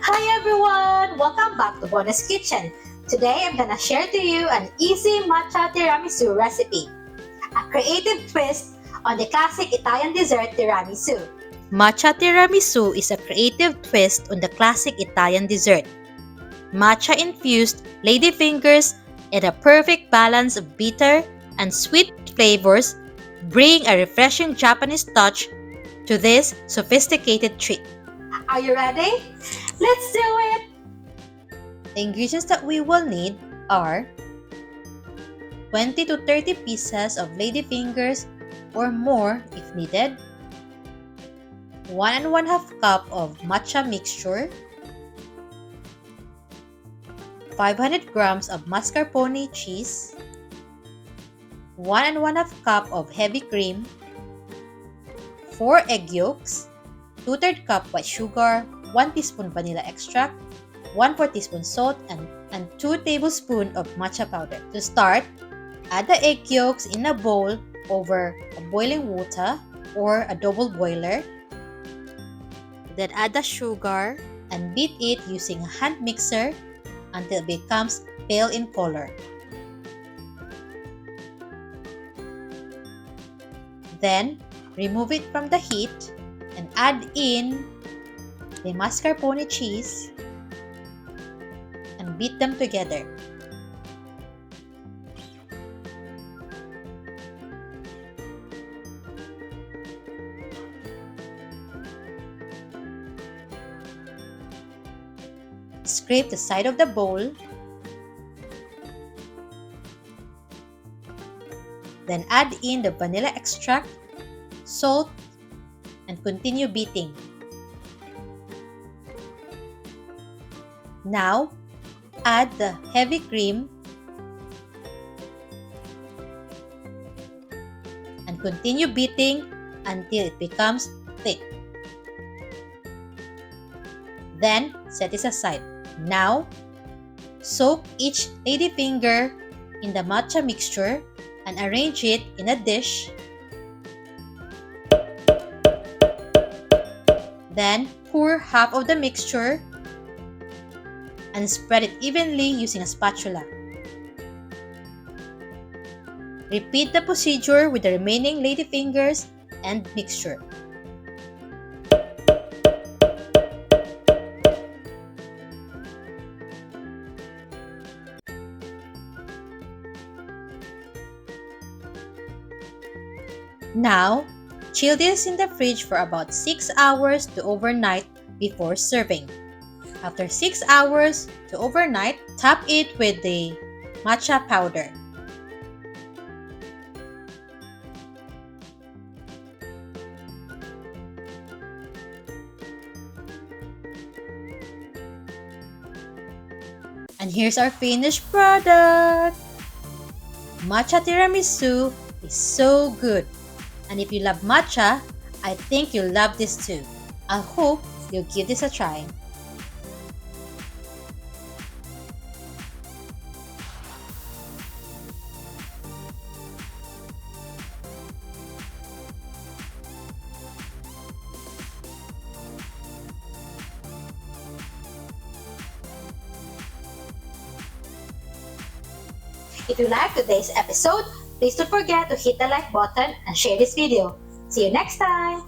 Hi everyone! Welcome back to Bonus Kitchen. Today I'm gonna share to you an easy matcha tiramisu recipe, a creative twist on the classic Italian dessert tiramisu. Matcha tiramisu is a creative twist on the classic Italian dessert. Matcha-infused ladyfingers and a perfect balance of bitter and sweet flavors bring a refreshing Japanese touch to this sophisticated treat. Are you ready? Let's do it! The ingredients that we will need are 20 to 30 pieces of ladyfingers or more if needed, 1 1/2 cup of matcha mixture, 500 grams of mascarpone cheese, 1 1/2 cup of heavy cream, 4 egg yolks, 2/3 cup white sugar, 1 teaspoon vanilla extract, 1/4 teaspoon salt, and 2 tablespoons of matcha powder. To start, add the egg yolks in a bowl over a boiling water or a double boiler. Then add the sugar and beat it using a hand mixer until it becomes pale in color. Then, remove it from the heat and add in the mascarpone cheese and beat them together. Scrape the side of the bowl. Then add in the vanilla extract, salt, and continue beating. Now, add the heavy cream and continue beating until it becomes thick. Then, set it aside. Now, soak each ladyfinger in the matcha mixture and arrange it in a dish. Then, pour half of the mixture and spread it evenly using a spatula. Repeat the procedure with the remaining ladyfingers and mixture. Now, chill this in the fridge for about 6 hours to overnight before serving. After 6 hours to overnight, top it with the matcha powder. And here's our finished product! Matcha tiramisu is so good. And if you love matcha, I think you'll love this too. I hope you'll give this a try. If you liked today's episode, please don't forget to hit the like button and share this video. See you next time!